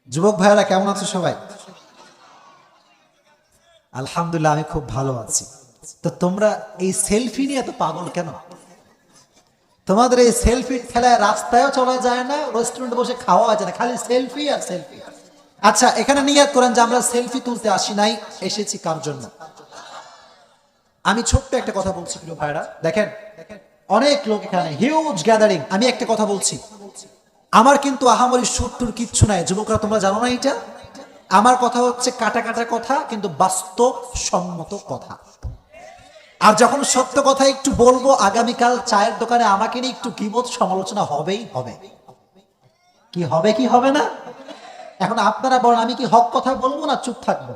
যুবক ভাইরা কেমন আছো সবাই? আলহামদুলিল্লাহ, আমি খুব ভালো আছি। তো তোমরা এই সেলফি নিয়ে এত পাগল কেন? তোমাদের এই সেলফি খেলায় রাস্তায়ও চলা যায় না, রেস্টুরেন্টে বসে খাওয়া যায় না, খালি সেলফি আর সেলফি। আচ্ছা, এখানে নিয়াত করেন যে আমরা সেলফি তুলতে আসি নাই, এসেছি কার জন্য? আমি ছোট্ট একটা কথা বলছি প্রিয় ভাইরা, দেখেন অনেক লোক এখানে, হিউজ গ্যাদারিং। আমি একটা কথা বলছি, আমার কিন্তু আহামরি সুরটুর কিচ্ছু নাই। যুবকরা তোমরা জানো না এটা? আমার কথা হচ্ছে কাটা কাটা কথা, কিন্তু বাস্তব সম্মত কথা। আর যখন সত্য কথা একটু বলবো, আগামীকাল চায়ের দোকানে আমাকে নিয়ে একটু গীবত সমালোচনা হবেই হবে। কি হবে কি হবে না? এখন আপনারা বলেন, আমি কি হক কথা বলবো না চুপ থাকবো?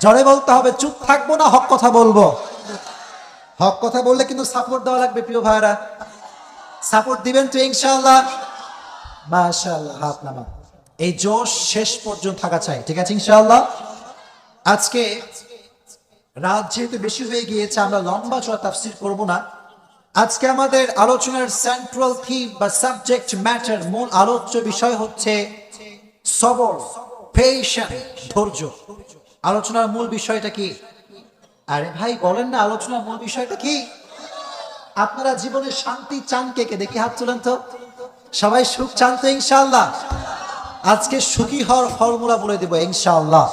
জোরে বলতে হবে, চুপ থাকবো না হক কথা বলবো? হক কথা বললে কিন্তু সাপোর্ট দেওয়া লাগবে প্রিয় ভাইরা। সাপোর্ট দিবেন তো ইনশাআল্লাহ? মাশাআল্লাহ, হাত নামা। এই জোশ শেষ পর্যন্ত থাকা চাই, ঠিক আছে ইনশাআল্লাহ? আজকে রাত যেহেতু বেশি হয়ে গিয়েছে, আমরা লম্বা চড়া তাফসীর করব না। আজকে আমাদের আলোচনার সেন্ট্রাল থিম বা সাবজেক্ট ম্যাটার, মূল আলোচ্য বিষয় হচ্ছে সবর, পেশেন্স, ধৈর্য। আলোচনার মূল বিষয়টা কি? আরে ভাই বলেন না, আলোচনার মূল বিষয়টা কি? আপনারা জীবনে শান্তি চান কে কে? দেখি হাত তুলেন তো। সবাই সুখ চান তো ইনশাআল্লাহ? আজকে সুখী হওয়ার ফর্মুলা বলে দেব ইনশাআল্লাহ।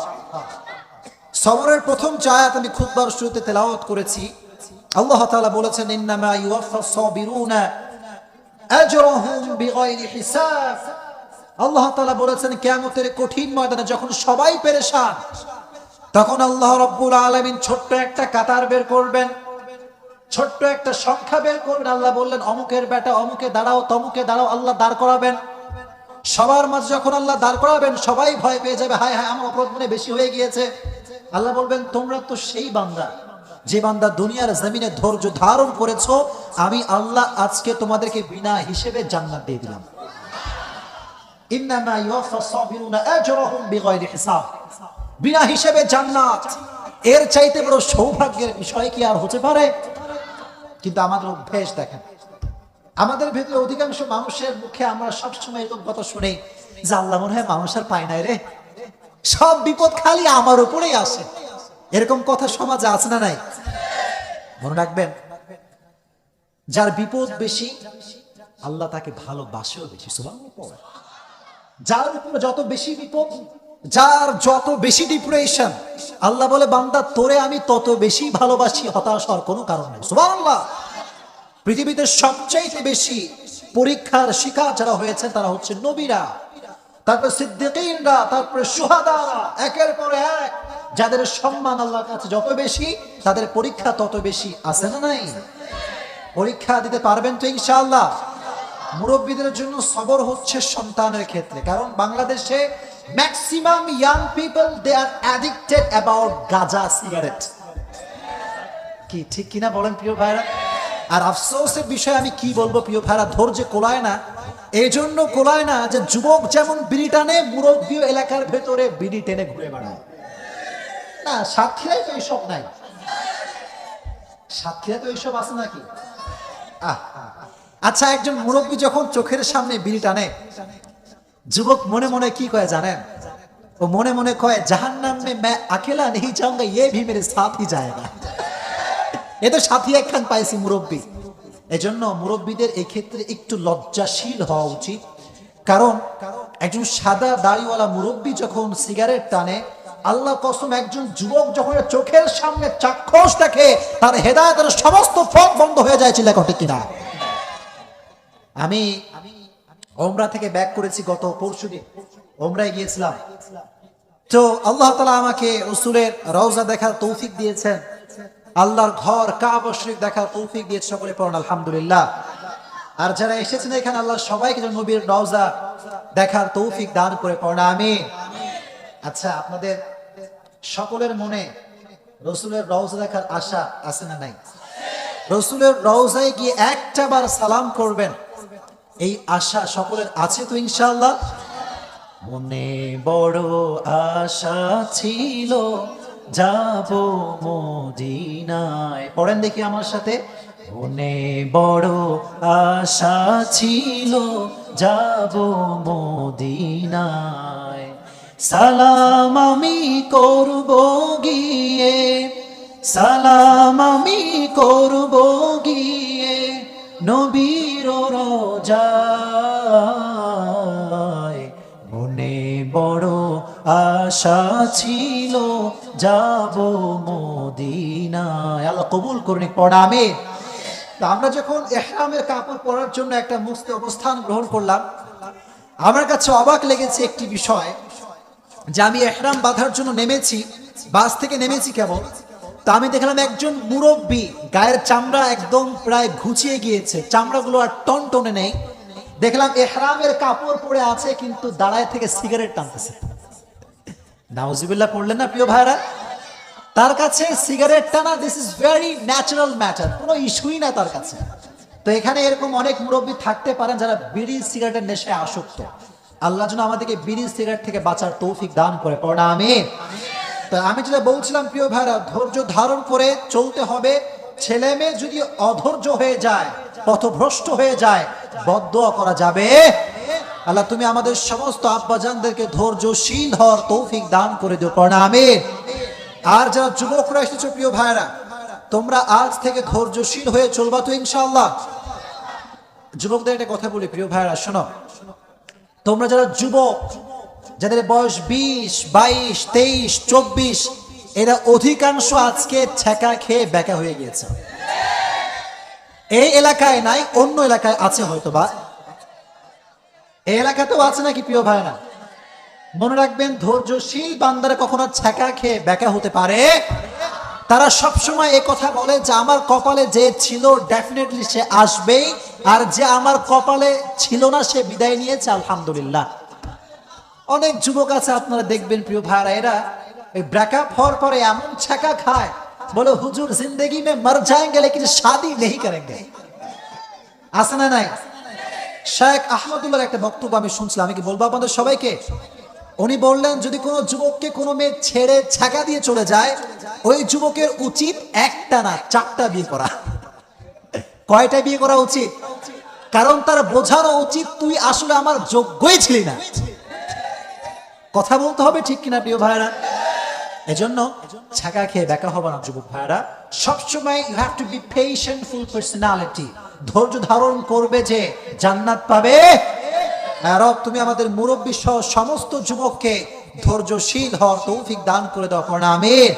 সবরের প্রথম আয়াত আমি খুতবার শুরুতে তেলাওয়াত করেছি। আল্লাহ তাআলা বলেছেন, ইন্নামা ইউওয়াফাস সাবিরুনা আজরাহুম বিগাইরি হিসাব। আল্লাহ তাআলা বলেছেন, কিয়ামতের কঠিন ময়দানে যখন সবাই পেরেশান, তখন আল্লাহ রাব্বুল আলামিন ছোট্ট একটা কাতার বের করবেন, ছোট্ট একটা সংখ্যা বের করবেন। আল্লাহ বললেন, অমুকের বেটা অমুকে দাঁড়াও, তমুকে দাঁড়াও। আল্লাহ দাঁড় করাবেন। সবার মাঝে যখন আল্লাহ দাঁড় করাবেন, সবাই ভয় পেয়ে যাবে, হায় হায় আমার অপরাধ মনে বেশি হয়ে গিয়েছে। আল্লাহ বলবেন, তোমরা তো সেই বান্দা যে বান্দা দুনিয়ার জমিনে ধৈর্য ধারণ করেছো, আমি আল্লাহ আজকে তোমাদেরকে বিনা হিসেবে জান্নাত দিয়ে দিলাম। ইন্নামা ইউওয়াফাস সাবিরুনা আজরাহুম বিগাইরি হিসাব। বিনা হিসেবে জান্নাত, এর চাইতে বড় সৌভাগ্যের বিষয় কি আর হতে পারে? কিন্তু আমাদের অভ্যেস দেখেন, আমাদের ভেতরে অধিকাংশ মানুষের মুখে আমরা সবসময় এরকম কথা শুনি যে আল্লাহ মনে হয় মানুষ আর পায় নাই রে, সব বিপদ খালি আমার উপরেই আসে। এরকম কথা সমাজে আছে না নাই? মনে রাখবেন, যার বিপদ বেশি আল্লাহ তাকে ভালোবাসেও বেশি। সুবহানাল্লাহ। যার উপরে যত বেশি বিপদ, যার যত বেশি ডিপ্রেশন, আল্লাহ বলে, বান্দা তোরে আমি তত বেশি ভালোবাসি, হতাশ হওয়ার কোনো কারণ নেই। সুবহানাল্লাহ। পৃথিবীতে সবচেয়ে বেশি পরীক্ষার শিকার যারা হয়েছে তারা হচ্ছে নবীরা, তারপর সিদ্দিকীনরা, তারপরে শুহাদারা, একের পর এক যাদের সম্মান আল্লাহর কাছে যত বেশি, তাদের পরীক্ষা তত বেশি। আছে না নাই? পরীক্ষা দিতে পারবেন তো ইনশাআল্লাহ? মুরব্বীদের জন্য সবর হচ্ছে সন্তানের ক্ষেত্রে, কারণ বাংলাদেশে maximum young people they are addicted about ganja, cigarette. কি ঠিক কিনা বলেন প্রিয় ভাইরা? আর আফসোসের বিষয় আমি কি বলবো প্রিয় ভাইরা, ধৈর্য কোলায় না। এই জন্য কোলায় না যে যুবক যেমন বিড়ি টানে, মুরব্বী এলাকার ভেতরে বিড়ি টেনে ঘুরে বেড়ায়। না, সাতক্ষীরায় তো এইসব নাই। সাতক্ষীরায় তো এইসব আছে নাকি? আচ্ছা, একজন মুরব্বী যখন চোখের সামনে বিড়ি টানে, যুবক মনে মনে কি কয় জানেন? ও মনে মনে কয়, জাহান্নাম মে मैं अकेला नहीं जाऊंगा, ये भी मेरे साथ ही जाएगा। এ তো সাথী একখান পাইছি মুরব্বী। এজন্য মুরব্বীদের এই ক্ষেত্রে একটু লজ্জাশীল হওয়া উচিত, কারণ একজন সাদা দাড়িওয়ালা মুরব্বী যখন সিগারেট টানে, আল্লাহ কসম একজন যুবক যখন চোখের সামনে চাক্ষুষ দেখে, তার হেদায়েতের সমস্ত পথ বন্ধ হয়ে যায়। চিল্লা ঠিক কিনা? আমি ওমরা থেকে ব্যাক করেছি গত পরশুদিন, ওমরায় গিয়েছিলাম। তো আল্লাহ তাআলা আমাকে রাসূলের রওজা দেখার তৌফিক দিয়েছেন, আল্লাহর ঘর কাবা শরীফ দেখার তৌফিক দিয়েছে। সকলে পড়ুন আলহামদুলিল্লাহ। আর যারা এসেছেন এখানে, আল্লাহ সবাইকে যেন নবীর রওজা দেখার তৌফিক দান করে পড়ুন আমিন। আচ্ছা, আপনাদের সকলের মনে রাসূলের রওজা দেখার আশা আছে না নাই? রাসূলের রওজায় গিয়ে একটা বার সালাম করবেন, এই আশা সকলের আছে তো ইনশাআল্লাহ? মনে বড় আশা ছিল যাব মদিনায়। পড়েন দেখি আমার সাথে, মনে বড় আশা ছিল যাব মদিনায়। সালাম আমি করব গিয়ে, সালাম আমি করব গিয়ে নবীর রোজায়। মনে বড় আশা ছিল যাব মদিনায়। আল্লাহ কবুল করুন, পড়া আমিন। আমরা যখন ইহরামের কাপড় পরার জন্য একটা মুস্তে অবস্থান গ্রহণ করলাম, আমার কাছে অবাক লেগেছে একটি বিষয়, যে আমি ইহরাম বাঁধার জন্য নেমেছি, বাস থেকে নেমেছি কেবল, তা আমি দেখলাম একজন মুরব্বী, গায়ের চামড়া একদম প্রায় ঘুচিয়ে গিয়েছে, চামড়াগুলো আর টনটনে নেই। দেখলাম ইহরামের কাপড় পরে আছে, কিন্তু দাঁড়ায় থেকে সিগারেট টানতেছে। নাউজুবিল্লাহ পড়লেন না প্রিয় ভাইরা? তার কাছে সিগারেট টানা this is very natural matter, কোনো ইস্যুই না তার কাছে। তো এখানে এরকম অনেক মুরব্বী থাকতে পারেন যারা বিড়ি সিগারেটের নেশায় আসক্ত। আল্লাহ যেন আমাদেরকে বিড়ি সিগারেট থেকে বাঁচার তৌফিক দান করে, পড়া আমিন। তো আমি যেটা বলছিলাম প্রিয় ভাইরা, ধৈর্য ধারণ করে চলতে হবে। ছেলে মেয়ে যদি অধৈর্য হয়ে যায়, পথভ্রষ্ট হয়ে যায়, বদদুয়া করা যাবে। আল্লাহ তুমি আমাদের সমস্ত আব্বাজানদেরকে ধৈর্যশীল হওয়ার তৌফিক দান করে দিও, পড়া আমিন। আর যারা যুবকরা এসেছো প্রিয় ভাইরা, তোমরা আজ থেকে ধৈর্যশীল হয়ে চলবা তো ইনশাআল্লাহ। যুবকদের একটা কথা বলি প্রিয় ভাইরা, শোনো, তোমরা যারা যুবক, যাদের বয়স 20, 22, 23, 24, এরা অধিকাংশ আজকে ছেঁকা খেয়ে বেকা হয়ে গিয়েছে। এই এলাকায় নাই, অন্য এলাকায় আছে হয়তো বা, এই এলাকাতেও আছে নাকি প্রিয় ভাইরা? মনে রাখবেন, ধৈর্যশীল বান্দারা কখনো ছেঁকা খেয়ে বেকা হতে পারে। তারা সবসময় এই কথা বলে যে আমার কপালে যে ছিল ডেফিনেটলি সে আসবেই, আর যে আমার কপালে ছিল না সে বিদায় নিয়েছে আলহামদুলিল্লাহ। অনেক যুবক আছে আপনারা দেখবেন প্রিয় ভাইরা, এরা ব্রেকআপ হওয়ার পরে এমন ছেঁকা খায়, বলে হুজুর জিন্দগি মে মর যায়েঙ্গে লেকিন শাদি নেই করেঙ্গে। আছে না নাই? শেখ আহমদুল্লাহর একটা বক্তব্য আমি শুনছিলাম, আমি কি বলবো আপনাদের সবাইকে? উনি বললেন, যদি কোনো যুবককে কোনো মেয়ে ছেড়ে ছেঁকা দিয়ে চলে যায়, ওই যুবকের উচিত একটা না 4টা বিয়ে করা। কয়টা বিয়ে করা উচিত? কারণ তার বোঝানো উচিত তুই আসলে আমার যোগ্যই ছিলি না। কথা বলতে হবে, ঠিক কিনা প্রিয় ভাইরা? এজন্য ছেঁকা খেয়ে বেকা হবে না যুবক ভাইরা। সবসময় you have to be patientful personality, ধৈর্য ধারণ করবে যে জান্নাত পাবে। রব তুমি আমাদের মুরব্বী সহ সমস্ত যুবককে ধৈর্যশীল হওয়ার তৌফিক দান করে দাও, পড়া আমিন।